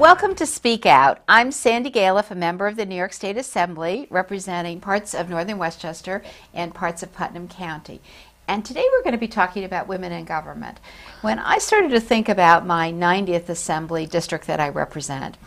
Welcome to Speak Out. I'm Sandy Galef, a member of the New York State Assembly, representing parts of northern Westchester and parts of Putnam County. And today we're going to be talking about women in government. When I started to think about my 90th Assembly district that I represent,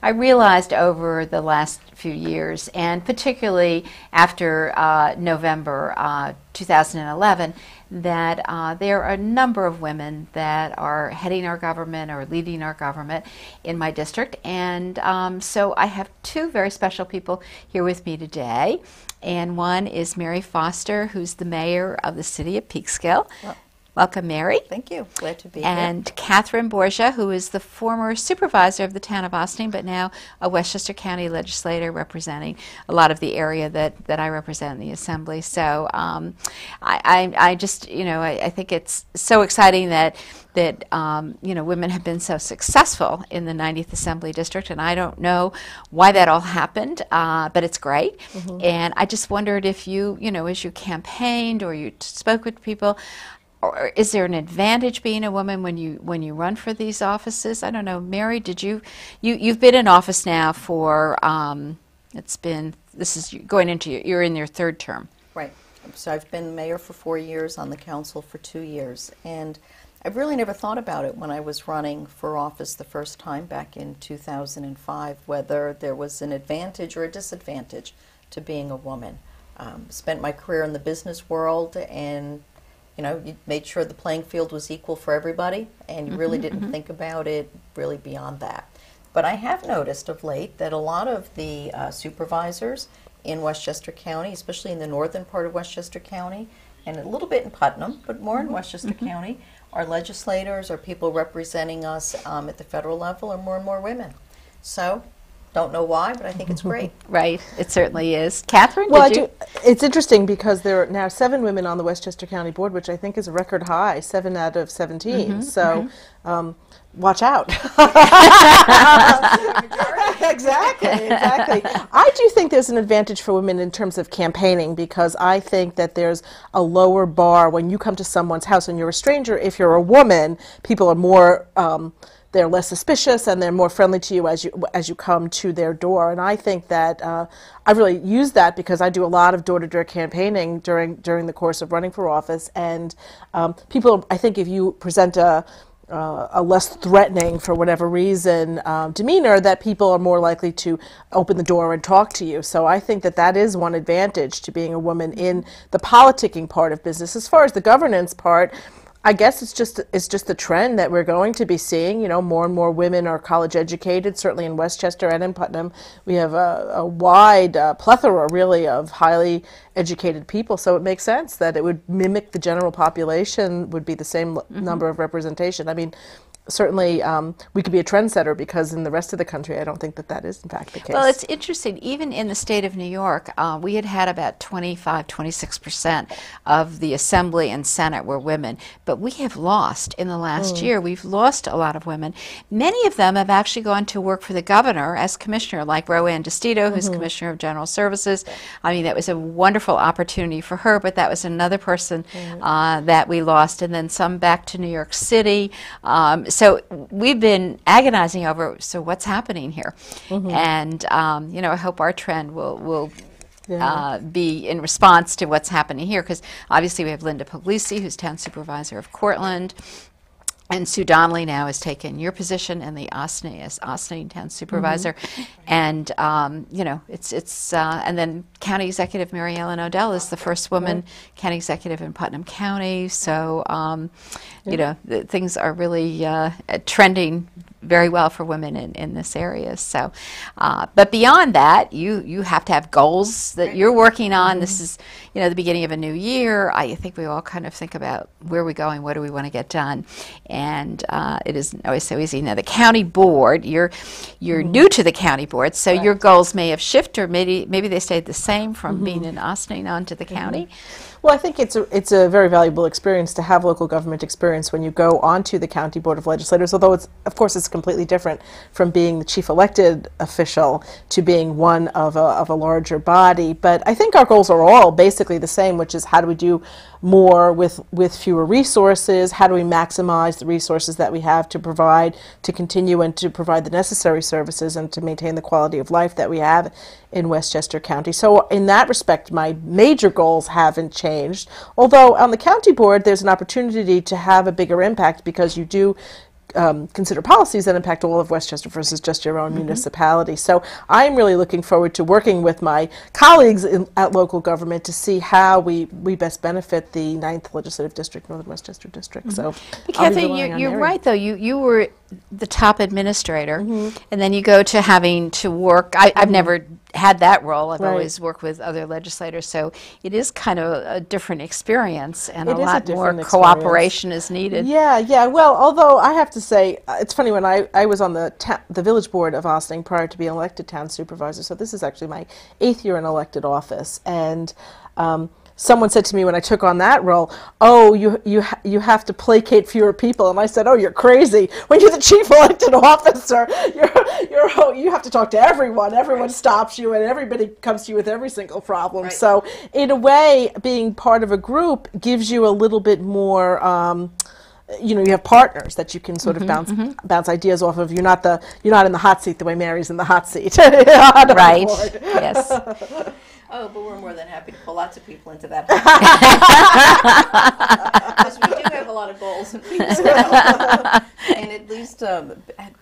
I realized over the last few years, and particularly after November 2011, that there are a number of women that are heading our government or leading our government in my district. And so I have two very special people here with me today. And one is Mary Foster, who's the mayor of the city of Peekskill. Well, welcome, Mary. Thank you. Glad to be here. And Catherine Borgia, who is the former supervisor of the town of Austin, but now a Westchester County legislator representing a lot of the area that I represent in the Assembly. So I just, I think it's so exciting that women have been so successful in the 90th Assembly District, and I don't know why that all happened, but it's great. Mm-hmm. And I just wondered if you, as you campaigned or you spoke with people, or is there an advantage being a woman when you run for these offices? I don't know, Mary. Did you've been in office now for you're in your third term, right? So I've been mayor for 4 years, on the council for 2 years, and I've really never thought about it when I was running for office the first time back in 2005, whether there was an advantage or a disadvantage to being a woman. Spent my career in the business world, and you made sure the playing field was equal for everybody, and you really didn't think about it really beyond that. But I have noticed of late that a lot of the supervisors in Westchester County, especially in the northern part of Westchester County, and a little bit in Putnam, but more in Westchester County, our legislators or people representing us at the federal level are more and more women. So, don't know why, but I think it's great. Right, it certainly is. Catherine, well, it's interesting because there are now 7 women on the Westchester County Board, which I think is a record high, 7 out of 17. So, watch out. Exactly. I do think there's an advantage for women in terms of campaigning, because I think that there's a lower bar when you come to someone's house and you're a stranger. If you're a woman, people are more they're less suspicious and they're more friendly to you as you come to their door. And I think that I've really used that because I do a lot of door-to-door campaigning during the course of running for office. And people, I think, if you present a less threatening, for whatever reason, demeanor, that people are more likely to open the door and talk to you. So I think that that is one advantage to being a woman in the politicking part of business. As far as the governance part, I guess it's just the trend that we're going to be seeing. More and more women are college educated. Certainly in Westchester and in Putnam, we have a wide plethora, really, of highly educated people. So it makes sense that it would mimic the general population, would be the same number of representation. I mean, certainly we could be a trendsetter, because in the rest of the country, I don't think that is in fact the case. Well, it's interesting. Even in the state of New York, we had about 26% of the Assembly and Senate were women, but we have lost in the last year. We've lost a lot of women. Many of them have actually gone to work for the governor as commissioner, like Roanne DeStito, who's Commissioner of General Services. I mean, that was a wonderful opportunity for her, but that was another person that we lost, and then some back to New York City. So we've been agonizing over, so what's happening here? And, I hope our trend will be in response to what's happening here, because obviously we have Linda Puglisi, who's town supervisor of Cortland, and Sue Donnelly now has taken your position in the Austin town supervisor, and and then County Executive Mary Ellen Odell is the first woman county executive in Putnam County. So things are really trending very well for women in this area. So, but beyond that, you have to have goals that you're working on. This is the beginning of a new year. I think we all kind of think about where we're going, what do we want to get done, and it isn't always so easy. Now, the county board, you're new to the county board, so your goals may have shifted, or maybe they stayed the same from being in Austin onto the county. Well, I think it's a very valuable experience to have local government experience when you go onto the County Board of Legislators, although of course it's completely different from being the chief elected official to being one of a larger body. But I think our goals are all basically the same, which is how do we do more with fewer resources? How do we maximize the resources that we have to provide, to continue and to provide the necessary services and to maintain the quality of life that we have in Westchester County? So in that respect, my major goals haven't changed. Although on the county board, there's an opportunity to have a bigger impact because you do consider policies that impact all of Westchester versus just your own municipality. So I'm really looking forward to working with my colleagues at local government to see how we best benefit the 9th Legislative District, Northern Westchester District. So, but Kathy, you're right though. You were the top administrator, and then you go to having to work. I've never had that role. I've always worked with other legislators, so it is kind of a different experience, and a lot more cooperation is needed. Yeah. Well, although I have to say, it's funny, when I was on the village board of Ossining prior to being elected town supervisor, so this is actually my 8th year in elected office, and someone said to me when I took on that role, "Oh, you have to placate fewer people," and I said, "Oh, you're crazy. When you're the chief elected officer, you have to talk to everyone. Everyone stops you, and everybody comes to you with every single problem." So, in a way, being part of a group gives you a little bit more. You have partners that you can sort of bounce ideas off of. You're not in the hot seat the way Mary's in the hot seat. Right. Yes. Oh, but we're more than happy to pull lots of people into that. Because we do have a lot of goals in Peekskill. And at least,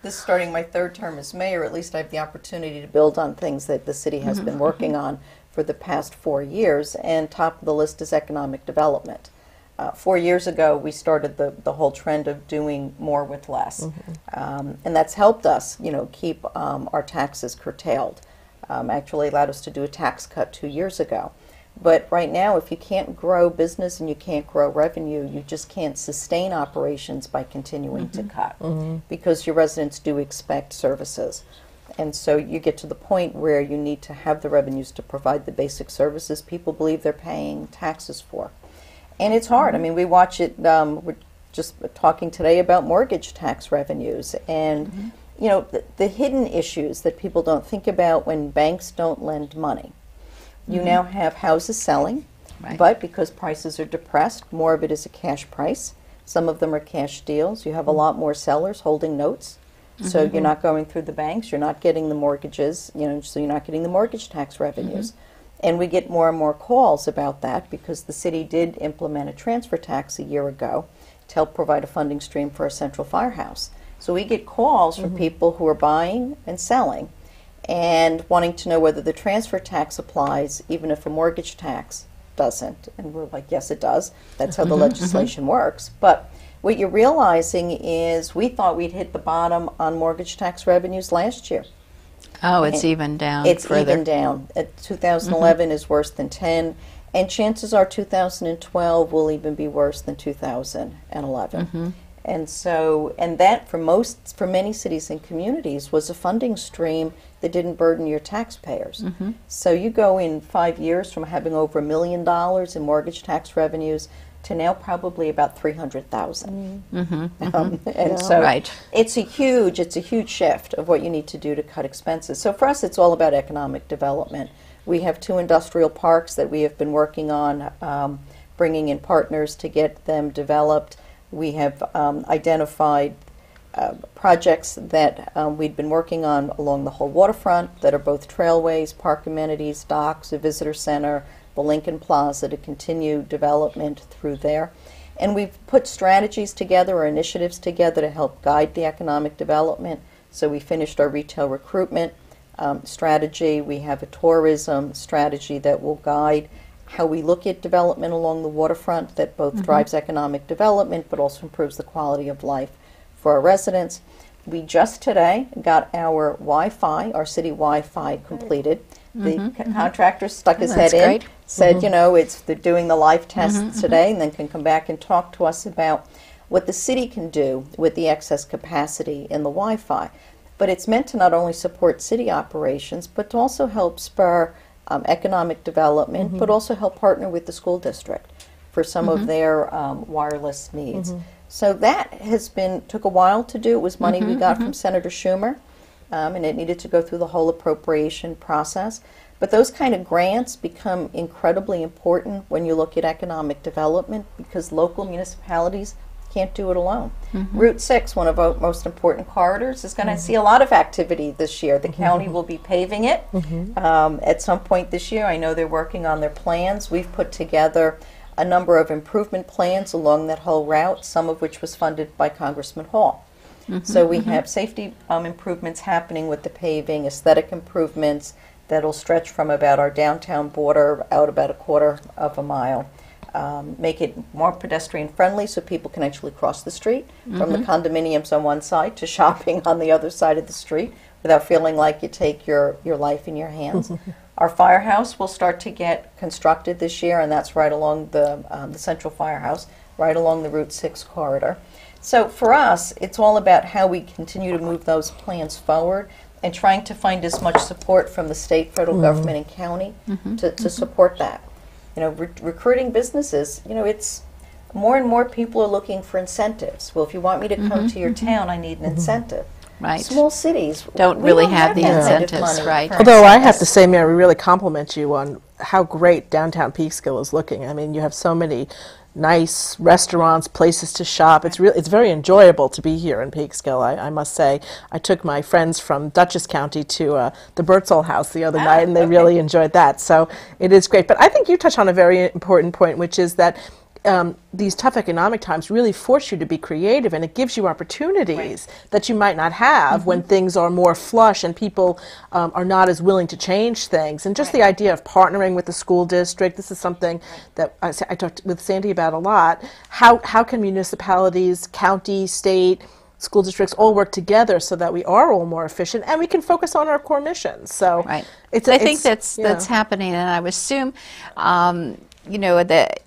this starting my 3rd term as mayor, at least I have the opportunity to build on things that the city has been working on for the past 4 years. And top of the list is economic development. 4 years ago, we started the whole trend of doing more with less. And that's helped us, keep our taxes curtailed. Actually allowed us to do a tax cut 2 years ago. But right now, if you can't grow business and you can't grow revenue, you just can't sustain operations by continuing to cut, because your residents do expect services. And so you get to the point where you need to have the revenues to provide the basic services people believe they're paying taxes for. And it's hard. I mean, we watch it, we're just talking today about mortgage tax revenues and the hidden issues that people don't think about when banks don't lend money. You now have houses selling, but because prices are depressed, more of it is a cash price. Some of them are cash deals. You have a lot more sellers holding notes. So you're not going through the banks, you're not getting the mortgages, so you're not getting the mortgage tax revenues. And we get more and more calls about that because the city did implement a transfer tax a year ago to help provide a funding stream for a central firehouse. So we get calls from people who are buying and selling and wanting to know whether the transfer tax applies even if a mortgage tax doesn't. And we're like, yes, it does. That's how the legislation works. But what you're realizing is we thought we'd hit the bottom on mortgage tax revenues last year. Oh, it's even down. It's further. even down. 2011 is worse than 10, and chances are 2012 will even be worse than 2011. And so, and that for many cities and communities was a funding stream that didn't burden your taxpayers. So you go in 5 years from having over $1 million in mortgage tax revenues to now probably about 300,000. And so it's a huge shift of what you need to do to cut expenses. So for us, it's all about economic development. We have 2 industrial parks that we have been working on, bringing in partners to get them developed. We have identified projects that we'd been working on along the whole waterfront that are both trailways, park amenities, docks, a visitor center, the Lincoln Plaza, to continue development through there. And we've put strategies together or initiatives together to help guide the economic development. So we finished our retail recruitment strategy. We have a tourism strategy that will guide how we look at development along the waterfront that both drives economic development but also improves the quality of life for our residents. We just today got our Wi-Fi, our city Wi-Fi completed. The contractor stuck his head in, said, they're doing the live tests today, and then can come back and talk to us about what the city can do with the excess capacity in the Wi-Fi. But it's meant to not only support city operations, but to also help spur economic development, but also help partner with the school district. for some of their wireless needs. So that took a while to do. It was money we got from Senator Schumer, and it needed to go through the whole appropriation process. But those kind of grants become incredibly important when you look at economic development, because local municipalities can't do it alone. Route 6, one of our most important corridors, is going to see a lot of activity this year. The county will be paving it at some point this year. I know they're working on their plans. We've put together a number of improvement plans along that whole route, some of which was funded by Congressman Hall. So we have safety improvements happening with the paving, aesthetic improvements that'll stretch from about our downtown border out about a quarter of a mile. Make it more pedestrian friendly so people can actually cross the street from the condominiums on one side to shopping on the other side of the street without feeling like you take your life in your hands. Our firehouse will start to get constructed this year, and that's right along the central firehouse, right along the Route 6 corridor. So for us, it's all about how we continue to move those plans forward and trying to find as much support from the state, federal government, and county to support that. You know, recruiting businesses, you know, it's more and more people are looking for incentives. Well, if you want me to come to your town, I need an incentive. Right. Small cities don't really have the that kind of incentives, money right? for Although I have incentives. to say, Mary, we really compliment you on how great downtown Peekskill is looking. I mean, you have so many nice restaurants, places to shop. It's very enjoyable to be here in Peekskill, I must say. I took my friends from Dutchess County to the Birdsall House the other night, and they really enjoyed that. So it is great. But I think you touch on a very important point, which is that these tough economic times really force you to be creative, and it gives you opportunities that you might not have when things are more flush and people are not as willing to change things. And just the idea of partnering with the school district, this is something that I talked with Sandy about a lot. How can municipalities, county, state, school districts all work together so that we are all more efficient and we can focus on our core missions? So I think that's happening, and I would assume, you know, that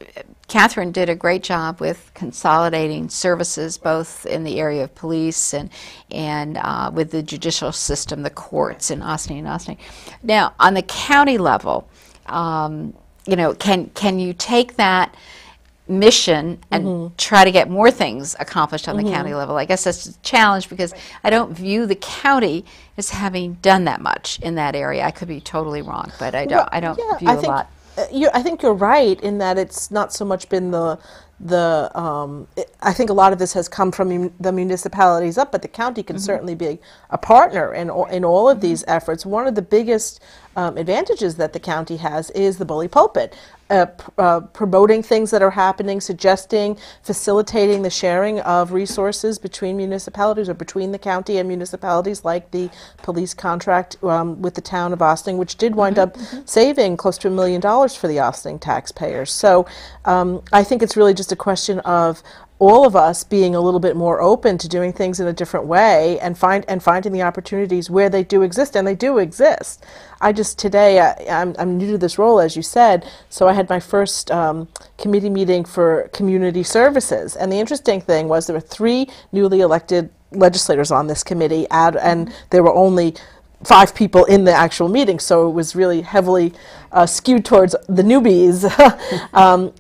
Catherine did a great job with consolidating services, both in the area of police and with the judicial system, the courts in Austin and Austin. Now, on the county level, you know, can you take that mission and try to get more things accomplished on the county level? I guess that's a challenge, because I don't view the county as having done that much in that area. I could be totally wrong, but I don't view a lot. I think you're right in that it's not so much been I think a lot of this has come from the municipalities up, but the county can certainly be a partner in all of these efforts. One of the biggest advantages that the county has is the bully pulpit. Promoting things that are happening, suggesting, facilitating the sharing of resources between municipalities or between the county and municipalities, like the police contract with the town of Austin, which did wind up saving close to $1 million for the Austin taxpayers. So I think it's really just a question of all of us being a little bit more open to doing things in a different way and finding the opportunities where they do exist, and they do exist. Today I'm new to this role, as you said, so I had my first committee meeting for community services, and the interesting thing was there were 3 newly elected legislators on this committee, and there were only 5 people in the actual meeting, so it was really heavily skewed towards the newbies.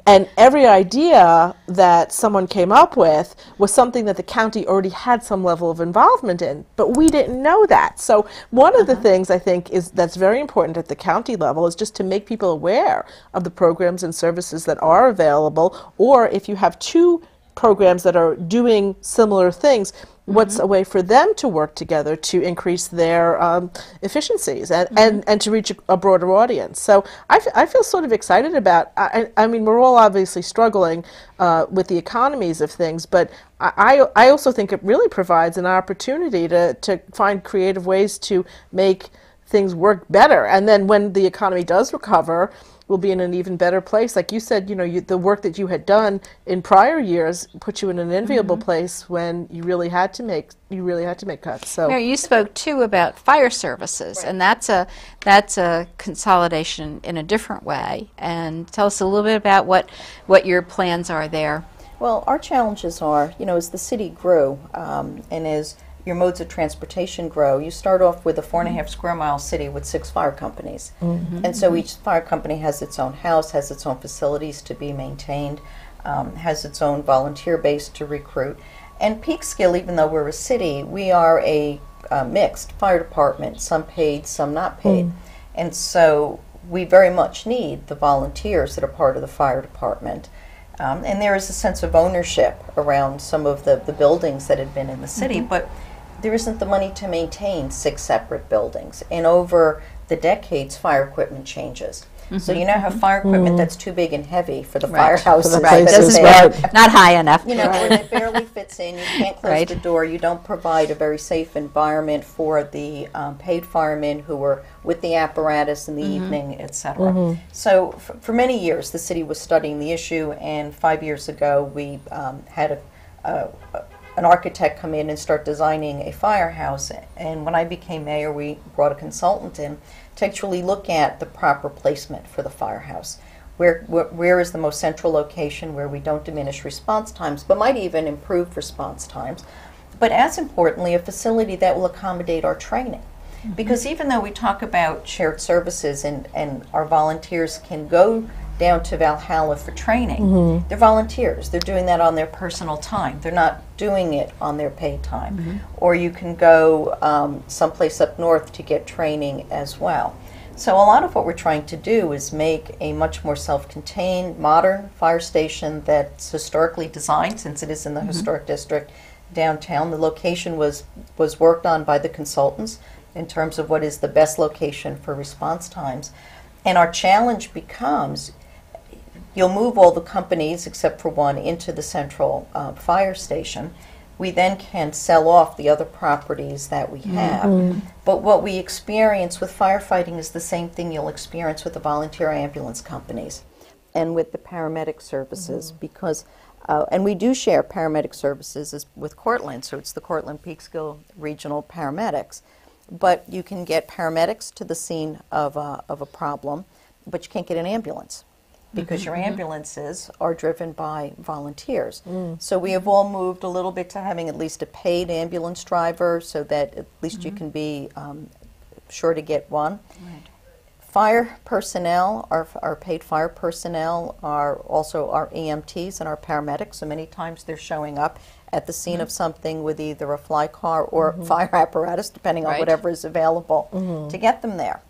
And every idea that someone came up with was something that the county already had some level of involvement in, but we didn't know that. So one of the things I think that's very important at the county level is just to make people aware of the programs and services that are available, or if you have 2 programs that are doing similar things, what's a way for them to work together to increase their efficiencies and to reach a broader audience. So I feel sort of excited about, I mean, we're all obviously struggling with the economies of things, but I also think it really provides an opportunity to find creative ways to make things work better. And then when the economy does recover, we'll be in an even better place. Like you said, you know, the work that you had done in prior years put you in an enviable place when you really had to make cuts. So Mary, you spoke too about fire services, and that's a consolidation in a different way. And tell us a little bit about what your plans are there. Well, our challenges are, you know, as the city grew and as your modes of transportation grow, you start off with a 4.5 square mile city with 6 fire companies. And so each fire company has its own house, has its own facilities to be maintained, has its own volunteer base to recruit. And Peekskill, even though we're a city, we are a mixed fire department, some paid, some not paid. And so we very much need the volunteers that are part of the fire department. And there is a sense of ownership around some of the buildings that had been in the city, but there isn't the money to maintain 6 separate buildings. And over the decades, fire equipment changes. So you now have fire equipment that's too big and heavy for the firehouses. Right, doesn't not high enough. You know, where it barely fits in. You can't close the door. You don't provide a very safe environment for the paid firemen who were with the apparatus in the evening, etc. So for many years, the city was studying the issue, and 5 years ago, we had an architect come in and start designing a firehouse. And when I became mayor, we brought a consultant in to actually look at the proper placement for the firehouse. Where is the most central location where we don't diminish response times, but might even improve response times. But as importantly, a facility that will accommodate our training. Because even though we talk about shared services and our volunteers can go down to Valhalla for training, they're volunteers. They're doing that on their personal time. They're not doing it on their paid time. Or you can go someplace up north to get training as well. So a lot of what we're trying to do is make a much more self-contained, modern fire station that's historically designed, since it is in the historic district downtown. The location was worked on by the consultants in terms of what is the best location for response times. And our challenge becomes, you'll move all the companies, except for one, into the central fire station. We then can sell off the other properties that we have. But what we experience with firefighting is the same thing you'll experience with the volunteer ambulance companies and with the paramedic services, because, and we do share paramedic services with Cortland, so it's the Cortland Peekskill Regional Paramedics. But you can get paramedics to the scene of a problem, but you can't get an ambulance because your ambulances are driven by volunteers. So we have all moved a little bit to having at least a paid ambulance driver so that at least you can be sure to get one. Fire personnel, our paid fire personnel, are also our EMTs and our paramedics, so many times they're showing up at the scene of something with either a fly car or fire apparatus, depending on whatever is available, to get them there.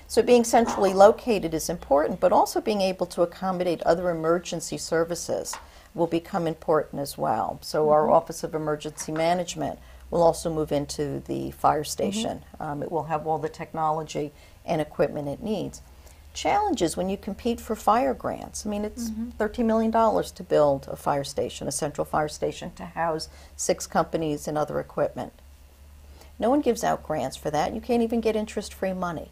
So being centrally located is important, but also being able to accommodate other emergency services will become important as well. So our Office of Emergency Management will also move into the fire station. It will have all the technology and equipment it needs. Challenges when you compete for fire grants. I mean, it's $13 million to build a fire station, a central fire station, to house 6 companies and other equipment. No one gives out grants for that. You can't even get interest-free money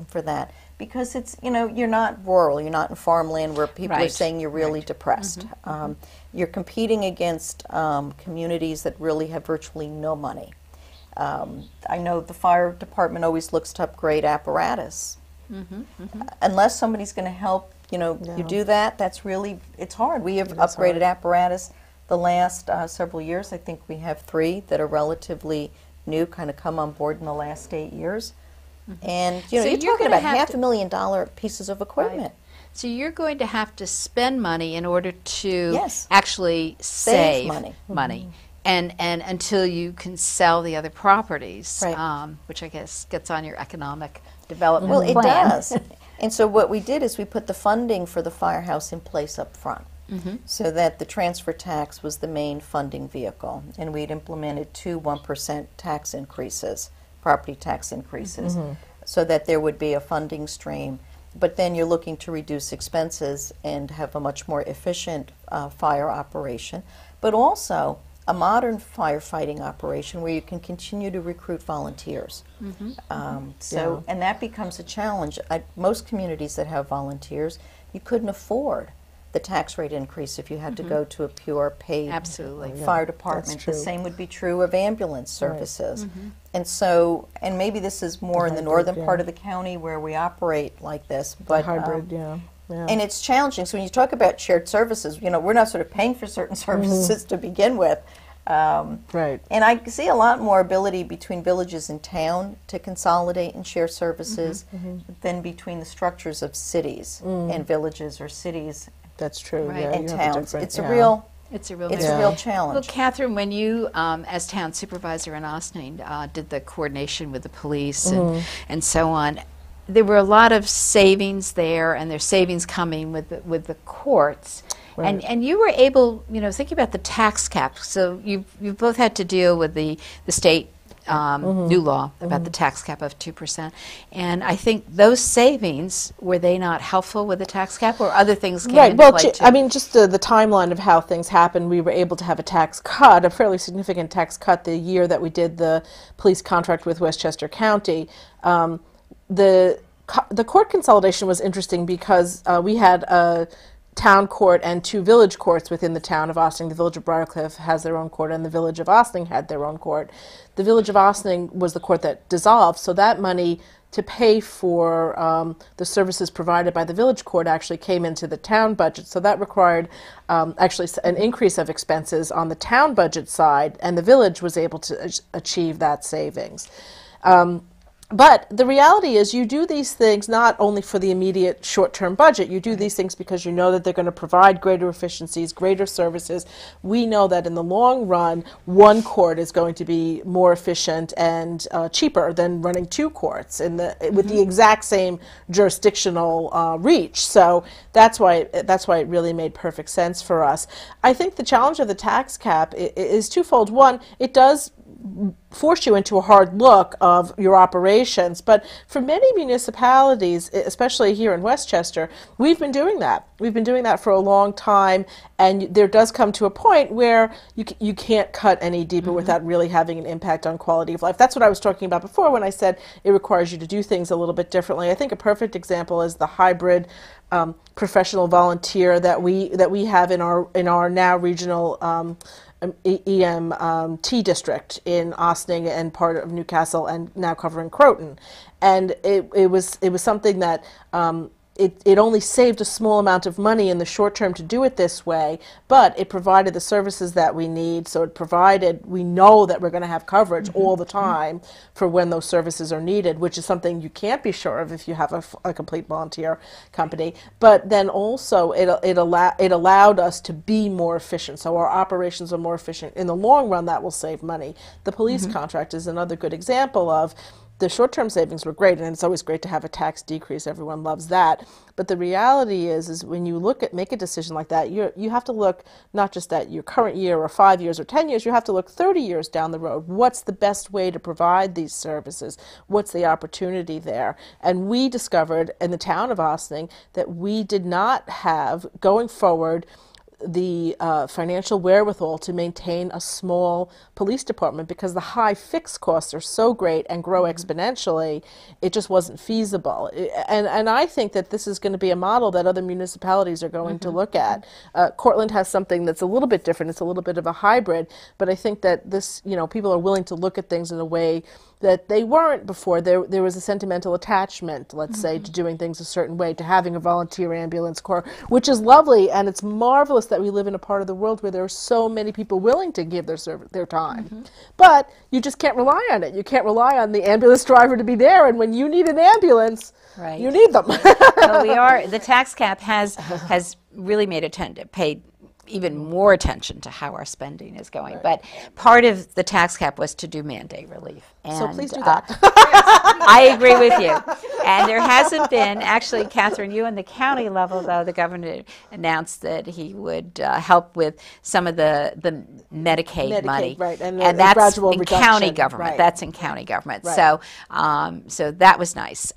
for that because it's, you know, you're not rural, you're not in farmland where people are saying you're really depressed. You're competing against communities that really have virtually no money. I know the fire department always looks to upgrade apparatus. Unless somebody's going to help, you know, you do that, that's really, it's hard. We have upgraded apparatus the last several years. I think we have 3 that are relatively new, kind of come on board in the last 8 years. And, you know, you're talking about $500,000 pieces of equipment. So you're going to have to spend money in order to actually save money. And until you can sell the other properties, which I guess gets on your economic development plan. Well, it plan. does. And so what we did is we put the funding for the firehouse in place up front so that the transfer tax was the main funding vehicle. And we'd implemented 2 1% tax increases, property tax increases, so that there would be a funding stream. But then you're looking to reduce expenses and have a much more efficient fire operation, but also a modern firefighting operation where you can continue to recruit volunteers. And that becomes a challenge. Most communities that have volunteers, you couldn't afford the tax rate increase if you had to go to a pure paid fire department. The same would be true of ambulance services. And so, and maybe this is more in the northern part of the county where we operate like this, but hybrid, and it's challenging. So when you talk about shared services, you know, we're not sort of paying for certain services to begin with. Right. And I see a lot more ability between villages and town to consolidate and share services than between the structures of cities and villages, or cities That's true. Right. Yeah, and you have towns. different- It's a yeah. real It's a real it's Yeah. a real challenge. Well, Catherine, when you, as town supervisor in Ossining, did the coordination with the police and so on, there were a lot of savings there, and there's savings coming with the courts. Right. And you were able, thinking about the tax cap. So you both had to deal with the state new law about the tax cap of 2%. And I think those savings, were they not helpful with the tax cap, or other things came into play too? I mean, just the timeline of how things happened, we were able to have a tax cut, a fairly significant tax cut, the year that we did the police contract with Westchester County. The court consolidation was interesting because we had a town court and 2 village courts within the town of Ossining. The village of Briarcliff has their own court, and the village of Ossining had their own court. The village of Ossining was the court that dissolved, so that money to pay for the services provided by the village court actually came into the town budget. So that required actually an increase of expenses on the town budget side, and the village was able to achieve that savings. But the reality is, you do these things not only for the immediate short-term budget. You do these things because you know that they're going to provide greater efficiencies, greater services. We know that in the long run, one court is going to be more efficient and cheaper than running 2 courts with the exact same jurisdictional reach. So that's why it really made perfect sense for us. I think the challenge of the tax cap is twofold. One, it does force you into a hard look of your operations, but for many municipalities, especially here in Westchester, we've been doing that. We've been doing that for a long time, and there does come to a point where you can't cut any deeper without really having an impact on quality of life. That's what I was talking about before when I said it requires you to do things a little bit differently. I think a perfect example is the hybrid professional volunteer that we have in our now regional EMT district in Ossining and part of Newcastle, and now covering Croton. And it was something that it only saved a small amount of money in the short term to do it this way, but it provided the services that we need. So we know that we're going to have coverage all the time for when those services are needed, which is something you can't be sure of if you have a complete volunteer company. But then also it allowed us to be more efficient. So our operations are more efficient. In the long run, that will save money. The police contract is another good example of the short-term savings were great, and it's always great to have a tax decrease. Everyone loves that. But the reality is when you make a decision like that, you have to look not just at your current year or 5 years or 10 years, you have to look 30 years down the road. What's the best way to provide these services? What's the opportunity there? And we discovered in the town of Ossining that we did not have, going forward, the financial wherewithal to maintain a small police department, because the high fixed costs are so great and grow exponentially. It just wasn't feasible. And I think that this is going to be a model that other municipalities are going to look at. Cortland has something that's a little bit different. It's a little bit of a hybrid, but I think that this, people are willing to look at things in a way that they weren't before. There was a sentimental attachment, let's say, to doing things a certain way, to having a volunteer ambulance corps, which is lovely, and it's marvelous that we live in a part of the world where there are so many people willing to give their time. But you just can't rely on it. You can't rely on the ambulance driver to be there, and when you need an ambulance, you need them. Well, the tax cap has really paid even more attention to how our spending is going. Right. But part of the tax cap was to do mandate relief. And, so please do that. I agree with you. And there hasn't been, actually, Catherine, you on the county level, though, the governor announced that he would help with some of the Medicaid money. Right, and that's gradual in reduction. County government. Right. That's in county government. Right. So that was nice.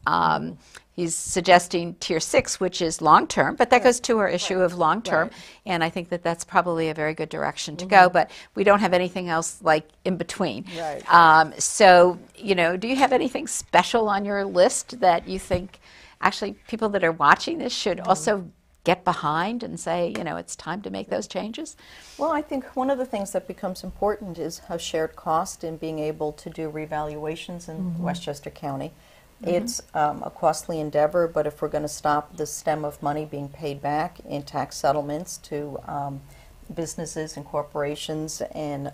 He's suggesting Tier 6, which is long-term, but that goes to our issue of long-term, and I think that that's probably a very good direction to go, but we don't have anything else like in between. Right. So, do you have anything special on your list that you think actually people that are watching this should also get behind and say, it's time to make those changes? Well, I think one of the things that becomes important is a shared cost in being able to do revaluations in Westchester County. It's a costly endeavor, but if we're going to stop the stem of money being paid back in tax settlements to businesses and corporations and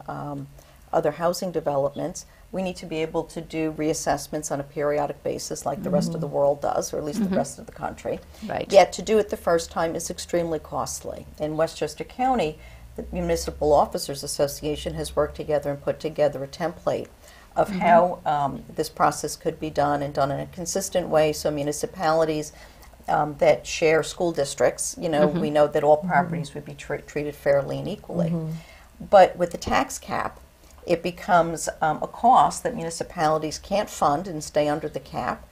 other housing developments, we need to be able to do reassessments on a periodic basis like the rest of the world does, or at least the rest of the country. Right. Yet to do it the first time is extremely costly. In Westchester County, the Municipal Officers Association has worked together and put together a template of how this process could be done, and done in a consistent way, so municipalities that share school districts, we know that all properties would be treated fairly and equally. But with the tax cap, it becomes a cost that municipalities can't fund and stay under the cap.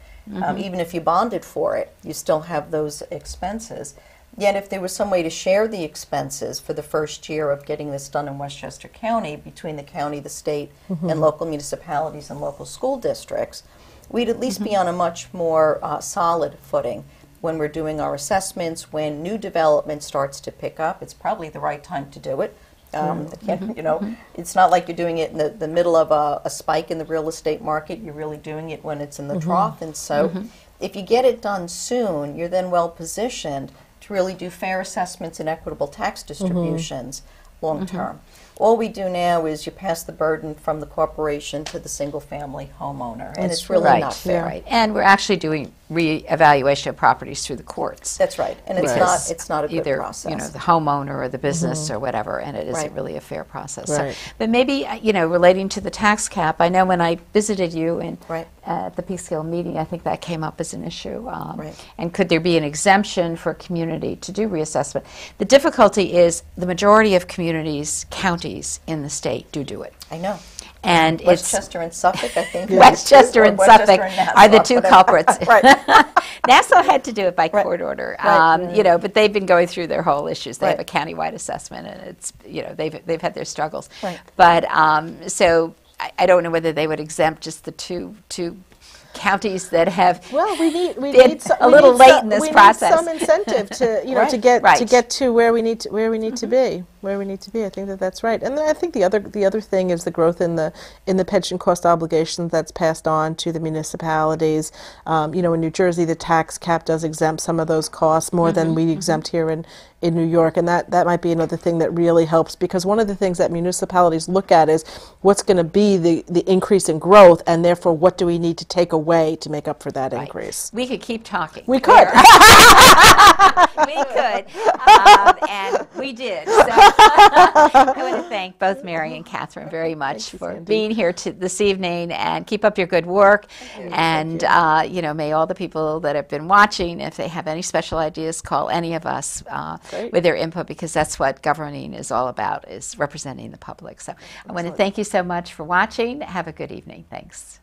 Even if you bonded for it, you still have those expenses. Yet if there was some way to share the expenses for the first year of getting this done in Westchester County between the county, the state, and local municipalities and local school districts, we'd at least be on a much more solid footing when we're doing our assessments. When new development starts to pick up, it's probably the right time to do it. It's not like you're doing it in the middle of a spike in the real estate market. You're really doing it when it's in the trough. And so if you get it done soon, you're then well positioned to really do fair assessments and equitable tax distributions long term. All we do now is you pass the burden from the corporation to the single-family homeowner, and it's really not fair. Right. And we're actually doing re-evaluation of properties through the courts. That's right, and it's not a good process. Either the homeowner or the business or whatever, and it isn't really a fair process. Right. So, but maybe relating to the tax cap, I know when I visited you at the Peekskill meeting, I think that came up as an issue. And could there be an exemption for a community to do reassessment? The difficulty is the majority of communities, counties in the state do it. I know. And Westchester and Suffolk, I think. Westchester and Suffolk are the two culprits. Right. Nassau had to do it by court order, but they've been going through their whole issues. They have a countywide assessment, and it's they've had their struggles. Right. But so I don't know whether they would exempt just the two counties that have we need a little late in this process. We need some incentive to to get to where we need to be. I think that's right. And then I think the other thing is the growth in the pension cost obligations that's passed on to the municipalities. In New Jersey, the tax cap does exempt some of those costs more than we exempt here in New York, and that might be another thing that really helps, because one of the things that municipalities look at is what's going to be the increase in growth, and therefore what do we need to take away to make up for that increase. We could keep talking. We could. We could, and we did. So I want to thank both Mary and Catherine very much for being here this evening, and keep up your good work. And may all the people that have been watching, if they have any special ideas, call any of us with their input, because that's what governing is all about, is representing the public. So I want to thank you so much for watching. Have a good evening. Thanks.